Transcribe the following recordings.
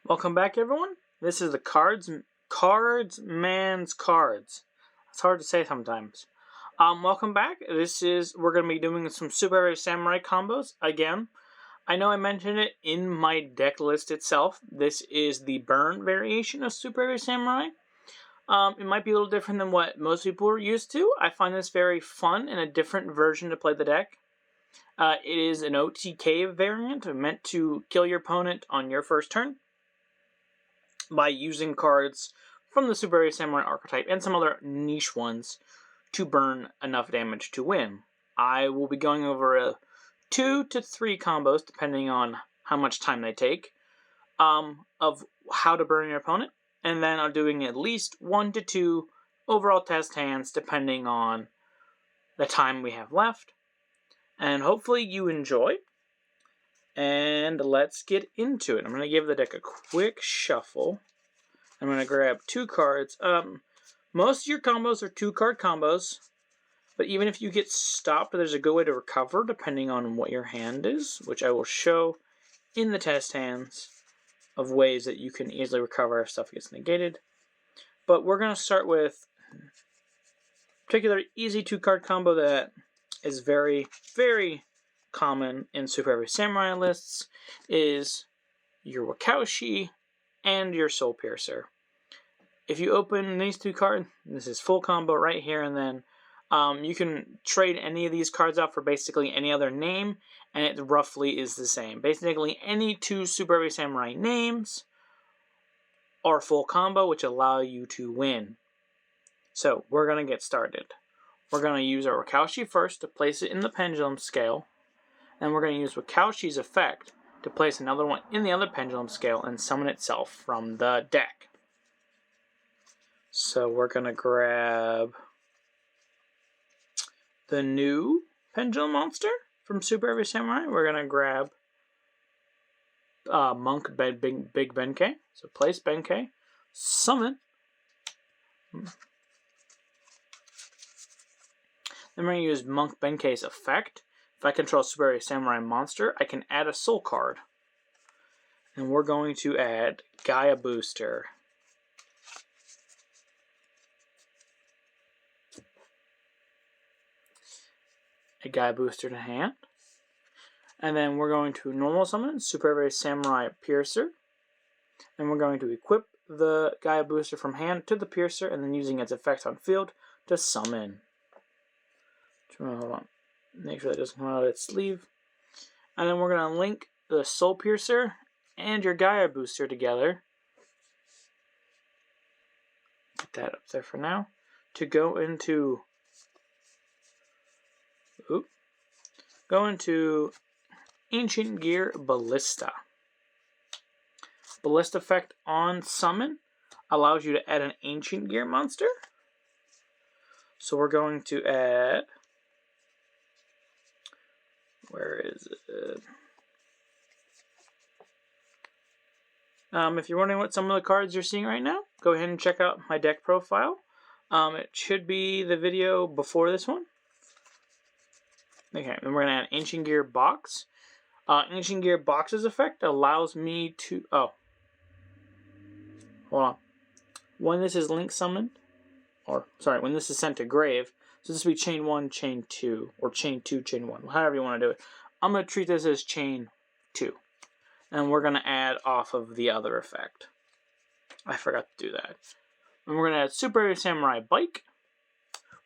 Welcome back, everyone. This is the Cardsman's Cards. It's hard to say sometimes. Welcome back. We're going to be doing some superheavy samurai combos again. I know I mentioned it in my deck list itself. This is the burn variation of superheavy samurai. It might be a little different than what most people are used to. I find this very fun and a different version to play the deck. It is an OTK variant meant to kill your opponent on your first turn by using cards from the superheavy samurai archetype and some other niche ones to burn enough damage to win. I will be going over 2 to 3 combos, depending on how much time they take, of how to burn your opponent, and then I'm doing at least 1 to 2 overall test hands, depending on the time we have left. And hopefully you enjoy. And let's get into it. I'm going to give the deck a quick shuffle. I'm going to grab 2 cards. Most of your combos are 2-card combos. But even if you get stopped, there's a good way to recover depending on what your hand is, which I will show in the test hands of ways that you can easily recover if stuff gets negated. But we're going to start with a particular easy 2-card combo that is very, very common in superheavy samurai lists, is your Wakaushi and your Soul Piercer. If you open these 2 cards, this is full combo right here, and then you can trade any of these cards out for basically any other name, and it roughly is the same. Basically, any 2 superheavy samurai names are full combo, which allow you to win. So we're going to get started. We're going to use our Wakaushi first to place it in the pendulum scale. And we're going to use Wakaushi's effect to place another one in the other pendulum scale and summon itself from the deck. So we're going to grab the new pendulum monster from Superheavy Samurai. We're going to grab Monk Big Benkei. So place Benkei, summon. Then we're going to use Monk Benkei's effect. If I control Superheavy Samurai monster, I can add a soul card. And we're going to add Gaia Booster. A Gaia Booster to hand. And then we're going to normal summon Superheavy Samurai Piercer. And we're going to equip the Gaia Booster from hand to the Piercer, and then using its effect on field to summon. Hold on. Make sure that doesn't come out of its sleeve. And then we're going to link the Soul Piercer and your Gaia Booster together. Get that up there for now. To go into Ancient Gear Ballista. Ballista effect on summon allows you to add an Ancient Gear monster. So we're going to add... Where is it? If you're wondering what some of the cards you're seeing right now, go ahead and check out my deck profile. It should be the video before this one. Okay, and we're going to add Ancient Gear Box. Ancient Gear Box's effect allows me to... Oh. Hold on. When this is link summoned, when this is sent to grave, so this will be chain 1, chain 2, or chain 2, chain 1, however you want to do it. I'm going to treat this as chain 2. And we're going to add off of the other effect. I forgot to do that. And we're going to add Superheavy Samurai Bike,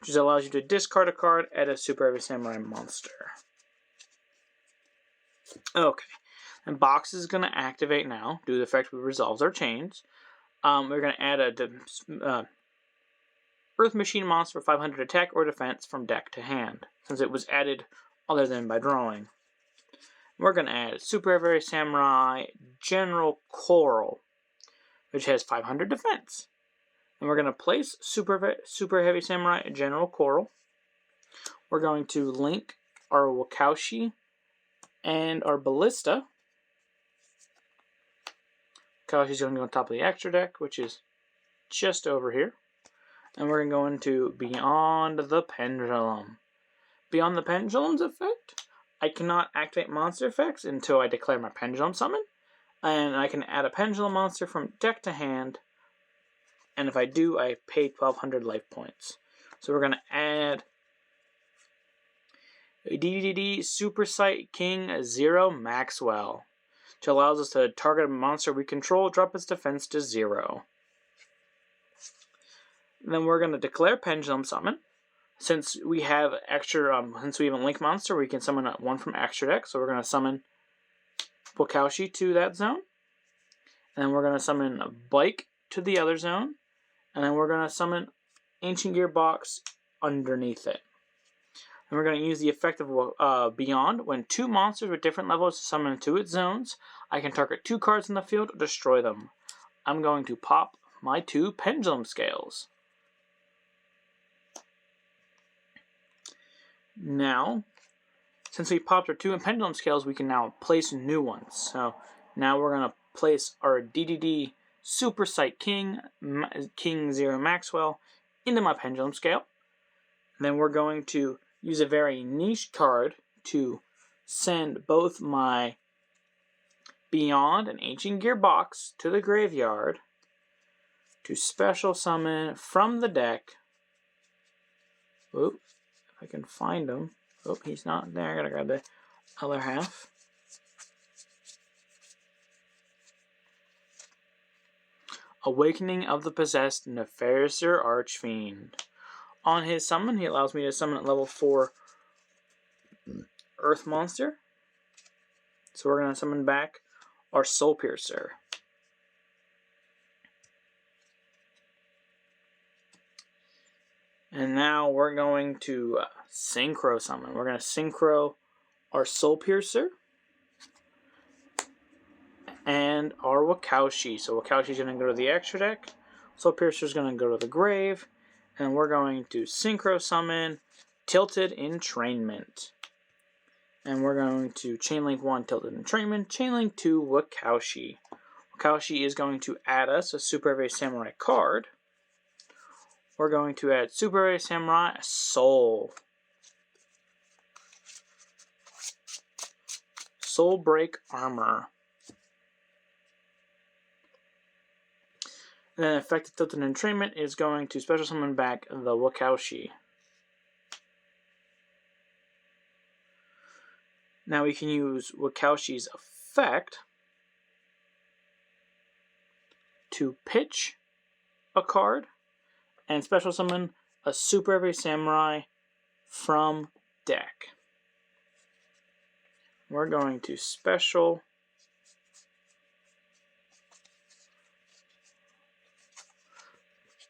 which allows you to discard a card, add a Superheavy Samurai monster. Okay. And Box is going to activate now, do the effect which resolves our chains. We're going to add a Earth Machine monster for 500 attack or defense from deck to hand, since it was added other than by drawing. We're going to add Superheavy Samurai General Coral, which has 500 defense. And we're going to place Superheavy Samurai General Coral. We're going to link our Wakaushi and our Ballista. Wakaushi's going to go on top of the extra deck, which is just over here. And we're going to Beyond the Pendulum. Beyond the Pendulum's effect, I cannot activate monster effects until I declare my Pendulum summon. And I can add a pendulum monster from deck to hand. And if I do, I pay 1,200 life points. So we're going to add a DDD Super Sight King 0 Maxwell, which allows us to target a monster we control, drop its defense to 0. Then we're going to declare Pendulum Summon. Since we have extra, since we have a Link monster, we can summon one from extra deck. So we're going to summon Wakaushi to that zone. And then we're going to summon a Bike to the other zone. And then we're going to summon Ancient Gearbox underneath it. And we're going to use the effect of Beyond. When 2 monsters with different levels are summoned to its zones, I can target 2 cards in the field or destroy them. I'm going to pop my 2 Pendulum Scales. Now, since we popped our 2 Pendulum Scales, we can now place new ones. So now we're going to place our DDD Super Sight King 0 Maxwell into my Pendulum Scale. And then we're going to use a very niche card to send both my Beyond and Ancient Gearbox to the graveyard to special summon from the deck. Oop, if I can find him. Oh, he's not there. I gotta grab the other half. Awakening of the Possessed Nefariouser Archfiend. On his summon, he allows me to summon at level 4 Earth Monster. So we're going to summon back our Soul Piercer. And now we're going to Synchro Summon. We're going to Synchro our Soul Piercer and our Wakaushi. So Wakaushi's going to go to the extra deck. Soul Piercer's going to go to the grave. And we're going to Synchro Summon Tilted Entrainment. And we're going to Chainlink 1 Tilted Entrainment, Chainlink 2 Wakaushi. Wakaushi is going to add us a superheavy Samurai card. We're going to add superheavy Samurai Soul. Soul Break Armor. And then effective Tilted Entrainment is going to special summon back the Wakaushi. Now we can use Wakaushi's effect to pitch a card and special summon a Super Heavy Samurai from deck. We're going to special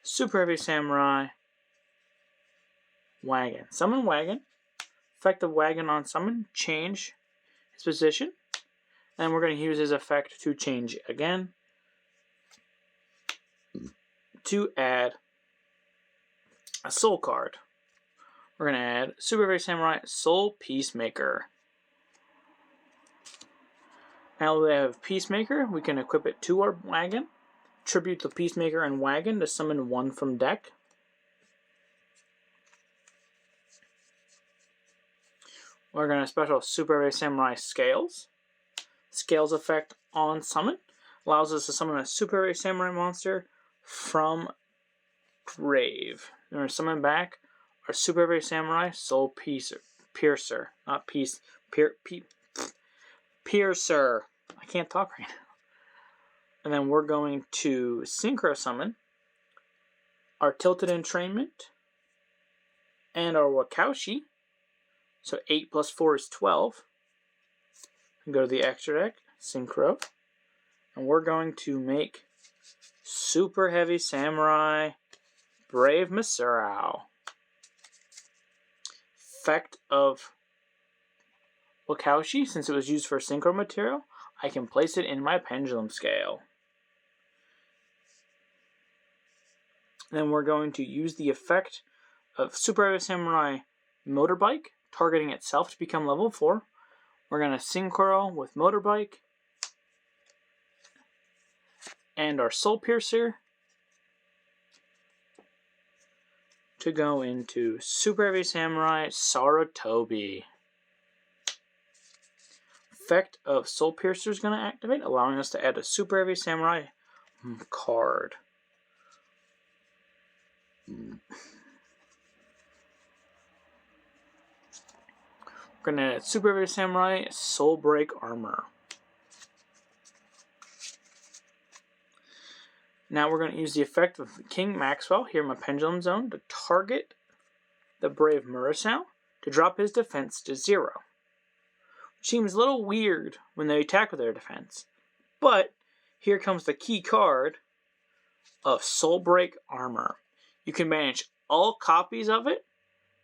Super Heavy Samurai Wagon. Summon Wagon. Effect of Wagon on summon. Change his position. And we're going to use his effect to change again. To add a soul card. We're going to add Super Heavy Samurai Soul Peacemaker. Now that we have Peacemaker, we can equip it to our wagon. Tribute the Peacemaker and wagon to summon one from deck. We're going to special Super Heavy Samurai Scales. Scales effect on summon allows us to summon a Super Heavy Samurai monster from grave. We're going to summon back our Super Heavy Samurai Soul Piercer. Not Peace. Piercer. I can't talk right now. And then we're going to Synchro Summon our Tilted Entrainment and our Wakaushi. So 8 plus 4 is 12. And go to the extra deck, Synchro. And we're going to make Super Heavy Samurai Brave Masurao. Effect of Wakaushi, since it was used for Synchro material, I can place it in my Pendulum Scale. Then we're going to use the effect of Super Heavy Samurai Motorbike, targeting itself to become level 4. We're going to Synchro with Motorbike and our Soul Piercer to go into Super Heavy Samurai Sarutobi. effect of Soul Piercer is going to activate, allowing us to add a Super Heavy Samurai card. We're going to add Super Heavy Samurai Soul Break Armor. Now we're going to use the effect of King Maxwell here in my Pendulum Zone to target the Brave Murasau to drop his defense to 0. Which seems a little weird when they attack with their defense. But here comes the key card of Soul Break Armor. You can manage all copies of it,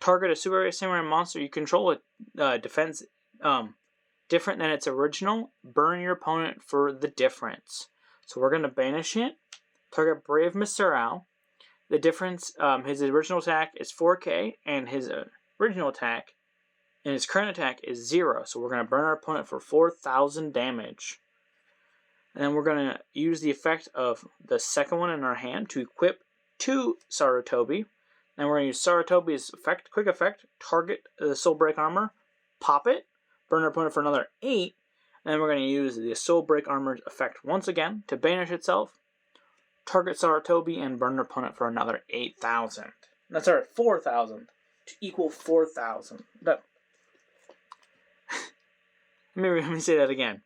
target a Super Heavy Samurai monster you control with defense different than its original, burn your opponent for the difference. So we're going to banish it, target Brave Murasau. The difference, his original attack is 4k, and his original attack and his current attack is 0. So we're going to burn our opponent for 4,000 damage. And then we're going to use the effect of the second one in our hand to equip 2 Sarutobi. Then we're going to use Sarutobi's effect, quick effect, target the Soul Break Armor, pop it, burn our opponent for another 8. And then we're going to use the Soul Break Armor's effect once again to banish itself, target Sarutobi, and burn our opponent for another 8,000. That's 4,000 to equal 4,000. Let me say that again.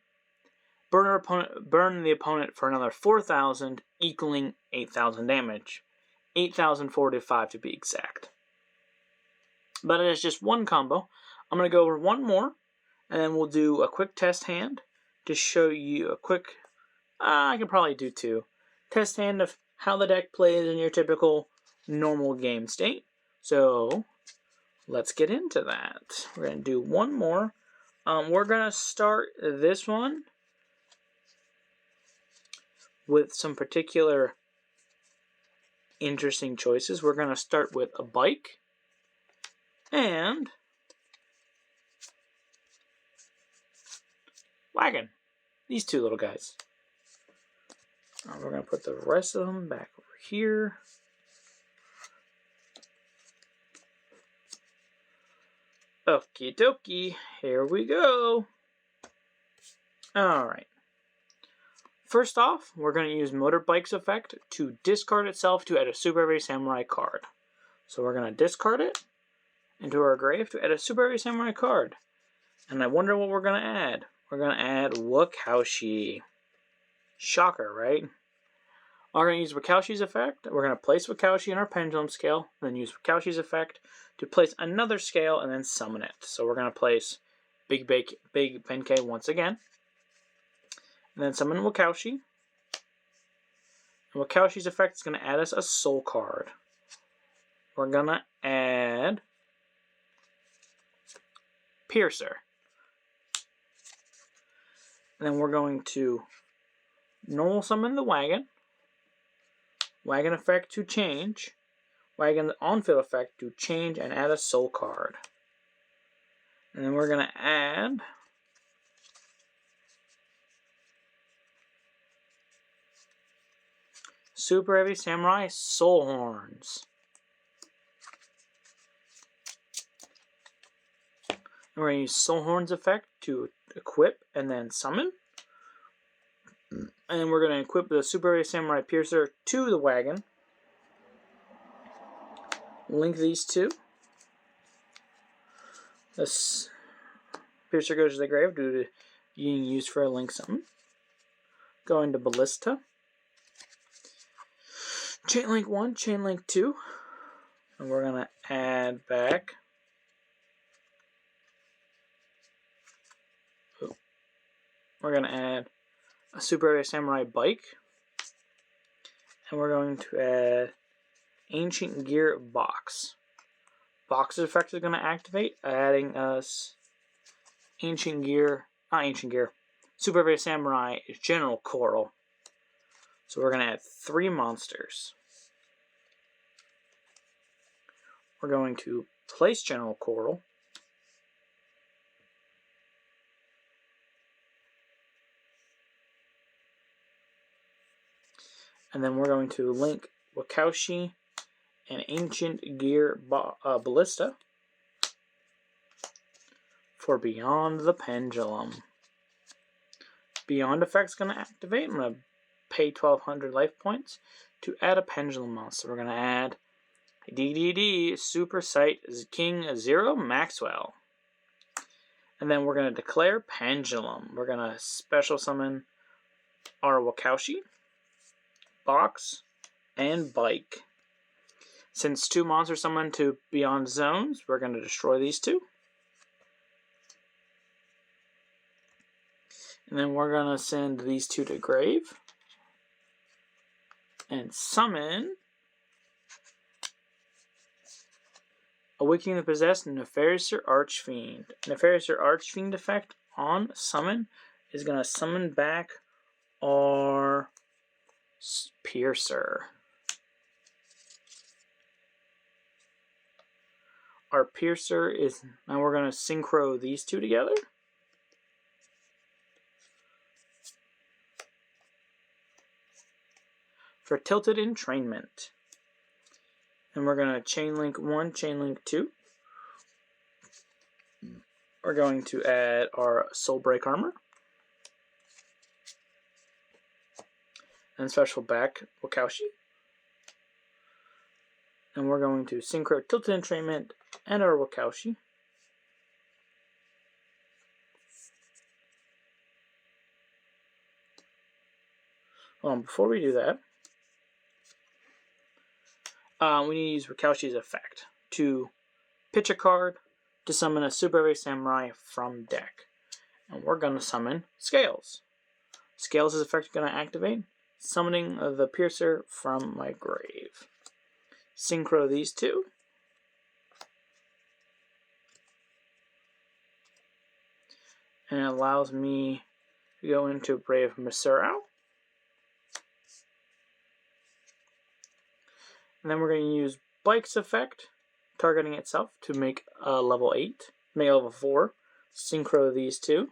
Burn the opponent for another 4,000, equaling 8,000 damage. 8,045 to be exact. But it is just one combo. I'm going to go over one more, and then we'll do a quick test hand to show you a quick, I can probably do 2. Test hand of how the deck plays in your typical normal game state. So let's get into that. We're going to do one more. We're going to start this one with some particular interesting choices. We're going to start with a bike and wagon. These 2 little guys. We're going to put the rest of them back over here. Okie dokie, here we go. Alright. First off, we're going to use Motorbike's effect to discard itself to add a Super Heavy Samurai card. So we're going to discard it into our grave to add a Super Heavy Samurai card. And I wonder what we're going to add. We're going to add Wakaushi. Shocker, right? We're going to use Wakaushi's effect. We're going to place Wakaushi in our pendulum scale, then use Wakaushi's effect to place another scale and then summon it. So we're going to place Big Benkei once again. And then summon Wakaushi. And Wakaushi's effect is going to add us a soul card. We're going to add Piercer. And then we're going to normal summon the wagon. Wagon effect to change. Wagon on-field effect to change and add a soul card. And then we're going to add Super Heavy Samurai Soul Horns. And we're going to use Soul Horns effect to equip and then summon. And then we're going to equip the Super Heavy Samurai Piercer to the wagon. Link these 2. This Piercer goes to the grave due to being used for a link summon. Going to Ballista. Chain link 1, chain link 2. And we're going to add back. We're going to add a Super Heavy Samurai bike. And we're going to add Ancient Gear Box. Box's effect is going to activate, adding us Super Heavy Samurai General Coral. So we're going to add 3 monsters. We're going to place General Coral. And then we're going to link Wakaushi and Ancient Gear Ballista for Beyond the Pendulum. Beyond effect's going to activate. I'm going to pay 1,200 life points to add a pendulum monster. We're going to add DDD Super Sight King 0 Maxwell. And then we're going to declare Pendulum. We're going to special summon our Wakaushi, Box, and Bike. Since 2 monsters summoned to Beyond Zones, we're going to destroy these 2. And then we're going to send these 2 to grave. And summon Awakening the Possessed Nefarious Archfiend. Nefarious Archfiend effect on summon is going to summon back our Piercer. Our Piercer is, now we're going to synchro these 2 together. For Tilted Entrainment. And we're going to chain link 1, chain link 2. We're going to add our Soul Break Armor. And special back Wakaushi. And we're going to synchro Tilted Entrainment and our Wakaushi. Before we do that, we need to use Wakaushi's effect to pitch a card to summon a Super Heavy Samurai from deck. And we're going to summon Scales. Scales' effect is going to activate, summoning the Piercer from my grave. Synchro these 2. And it allows me to go into Brave Masurao. And then we're going to use Bike's effect, targeting itself, to make a level 8, make a level 4. Synchro these 2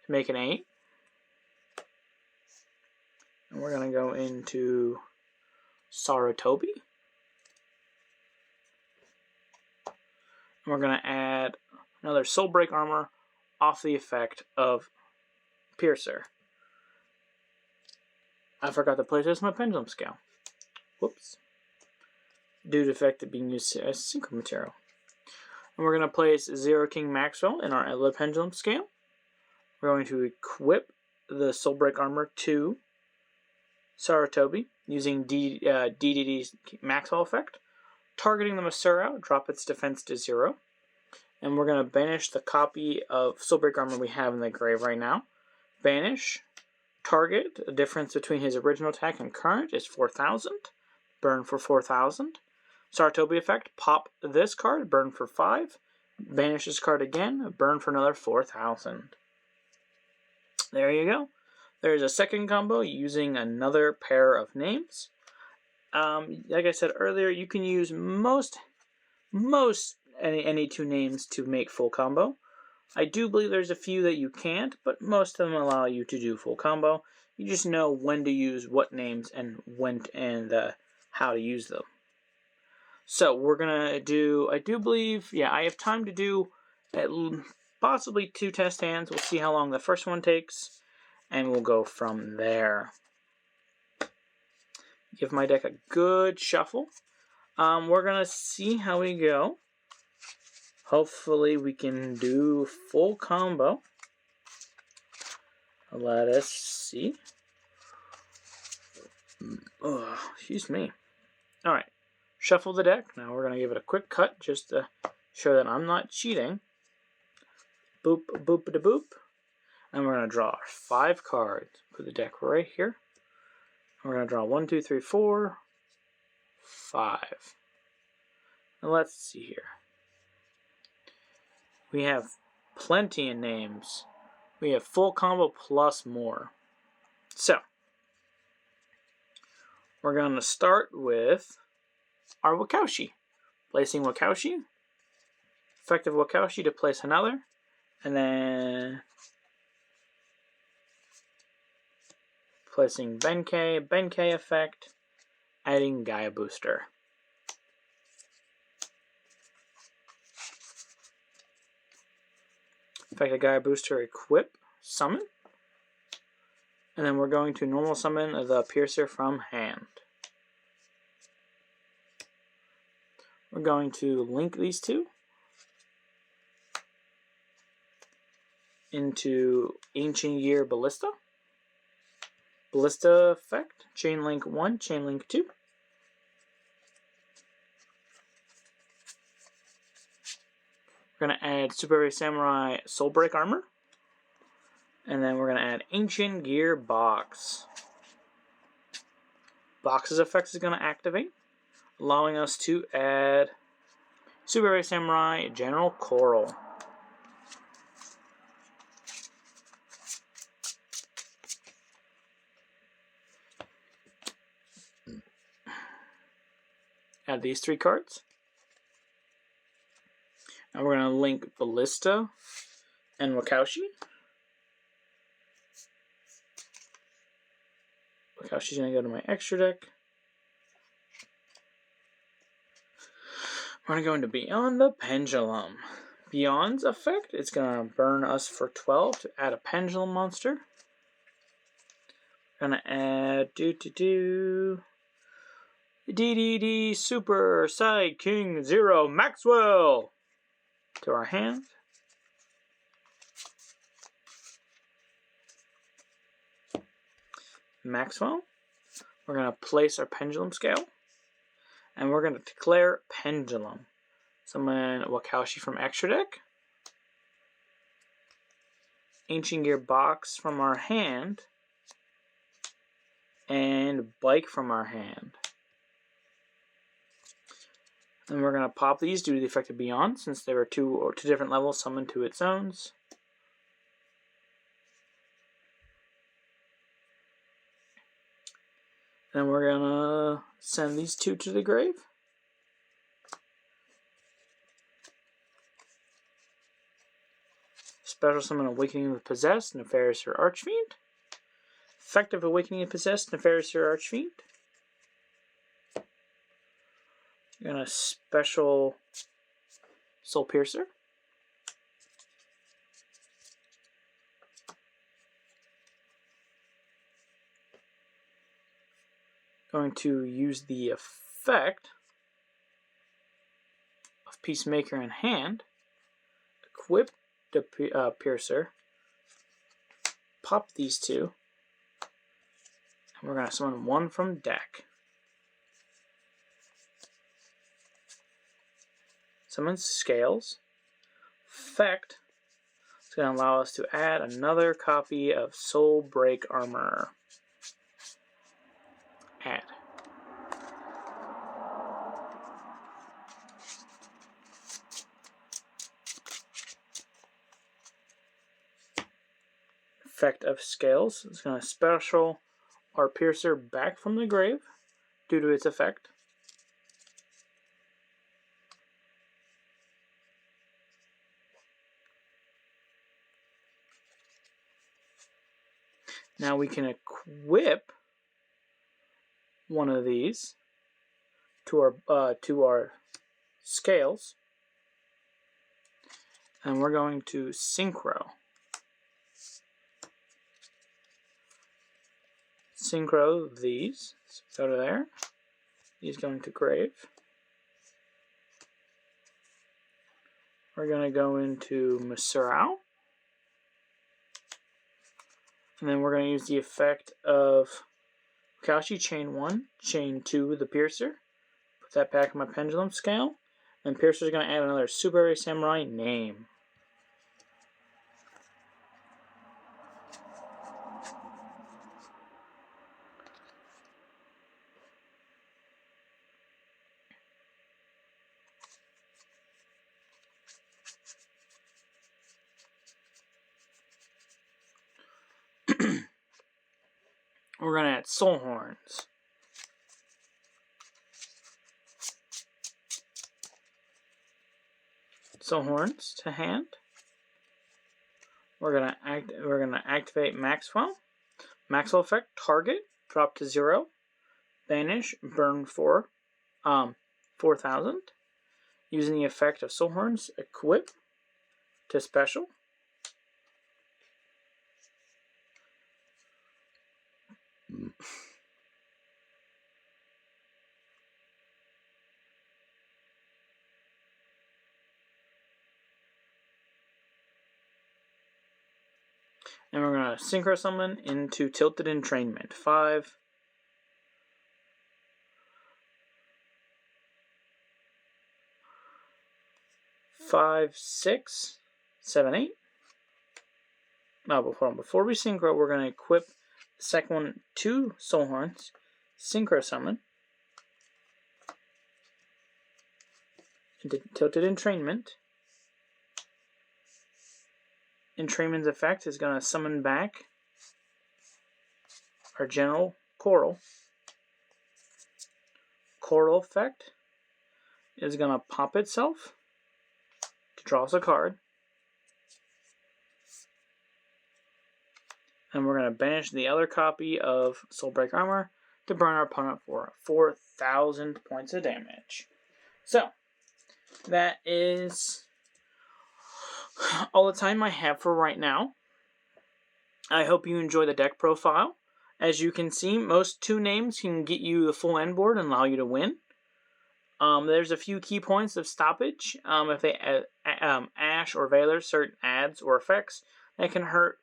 to make an 8. And we're going to go into Sarutobi. And we're going to add another Soul Break Armor off the effect of Piercer. I forgot to place this in my Pendulum Scale. Whoops. Due to the effect of being used as synchro material. And we're going to place Zero King Maxwell in our Edla Pendulum Scale. We're going to equip the Soul Break Armor to Sarutobi using DDD's Maxwell effect. Targeting the Masurao, drop its defense to 0. And we're going to banish the copy of Soul Break Armor we have in the grave right now. Banish. Target. The difference between his original attack and current is 4,000. Burn for 4,000. Sarutobi effect, pop this card, burn for 5. Banish this card again, burn for another 4,000. There you go. There's a second combo using another pair of names. Like I said earlier, you can use most any 2 names to make full combo. I do believe there's a few that you can't, but most of them allow you to do full combo. You just know when to use what names and when how to use them. So we're gonna do, I do believe, yeah, I have time to do possibly 2 test hands. We'll see how long the first one takes, and we'll go from there. Give my deck a good shuffle. We're gonna see how we go. Hopefully we can do full combo. Let us see. Oh, excuse me. Alright. Shuffle the deck. Now we're going to give it a quick cut just to show that I'm not cheating. Boop, boop, da boop. And we're going to draw 5 cards. Put the deck right here. We're going to draw 1, 2, 3, 4, 5. Now let's see here. We have plenty of names. We have full combo plus more. So, we're going to start with our Wakaushi. Placing Wakaushi. Effective Wakaushi to place another. And then placing Benkei effect. Adding Gaia Booster. Effective Gaia Booster, equip, summon. And then we're going to normal summon the Piercer from hand. We're going to link these two into Ancient Gear Ballista. Ballista effect, Chain Link 1, Chain Link 2. We're going to add Superheavy Samurai Soul Break Armor. And then we're going to add Ancient Gear Box. Box's effect is going to activate, allowing us to add Superheavy Samurai General Coral. Add these 3 cards. And we're going to link Ballista and Wakaushi. Wakaushi's going to go to my extra deck. We're going to go into Beyond the Pendulum. Beyond's effect, it's going to burn us for 12 to add a Pendulum monster. We're going to add DDD Super Side King 0 Maxwell to our hand. Maxwell. We're going to place our Pendulum Scale. And we're going to declare Pendulum. Summon Wakaushi from extra deck. Ancient Gear Box from our hand. And Bike from our hand. And we're going to pop these due to the effect of Beyond, since there are two different levels summoned to its zones. Then we're going to send these 2 to the grave. Special summon Awakening the Possessed, Nefarious or Archfiend. Effective Awakening the Possessed, Nefarious or Archfiend. We're going to special Soul Piercer. Going to use the effect of Peacemaker in hand. Equip the Piercer. Pop these 2. And we're going to summon 1 from deck. Summon Scales. Effect. It's going to allow us to add another copy of Soul Break Armor. Add. Effect of Scales. It's going to special our Piercer back from the grave due to its effect. Now we can equip one of these to our scales, and we're going to synchro. Synchro these. So go to there. These going to grave. We're going to go into Masurao. And then we're going to use the effect of Wakaushi Chain 1, Chain 2, the Piercer. Put that back in my Pendulum Scale. And Piercer's going to add another Superheavy Samurai name. We're going to add Soul Horns. Soul Horns to hand. We're going to activate Maxwell. Maxwell effect, target, drop to 0. Banish, burn 4,000. Using the effect of Soul Horns, equip to special. And we're going to synchro summon into Tilted Entrainment. 5, 5, 6, 7, 8. Now, before we synchro, we're going to equip the second one, 2 Soul Horns, synchro summon into Tilted Entrainment. Entrainment's effect is going to summon back our General Coral. Coral effect is going to pop itself to draw us a card. And we're going to banish the other copy of Soulbreak Armor to burn our opponent for 4,000 points of damage. So, that is all the time I have for right now. I hope you enjoy the deck profile. As you can see, most 2 names can get you the full end board and allow you to win. There's a few key points of stoppage. If they Ash or Valor certain adds or effects that can hurt.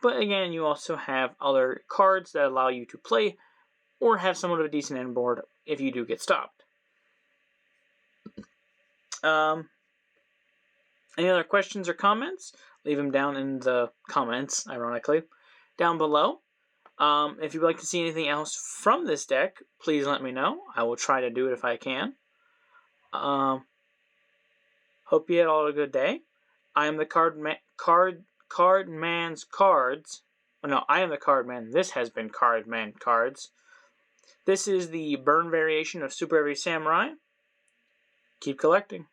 But again, you also have other cards that allow you to play or have somewhat of a decent end board if you do get stopped. Any other questions or comments? Leave them down in the comments, ironically, down below. If you'd like to see anything else from this deck, please let me know. I will try to do it if I can. Hope you had all a good day. I am the Card Man's Cards. Oh, no, I am the Card Man. This has been Card Man Cards. This is the burn variation of Super Heavy Samurai. Keep collecting.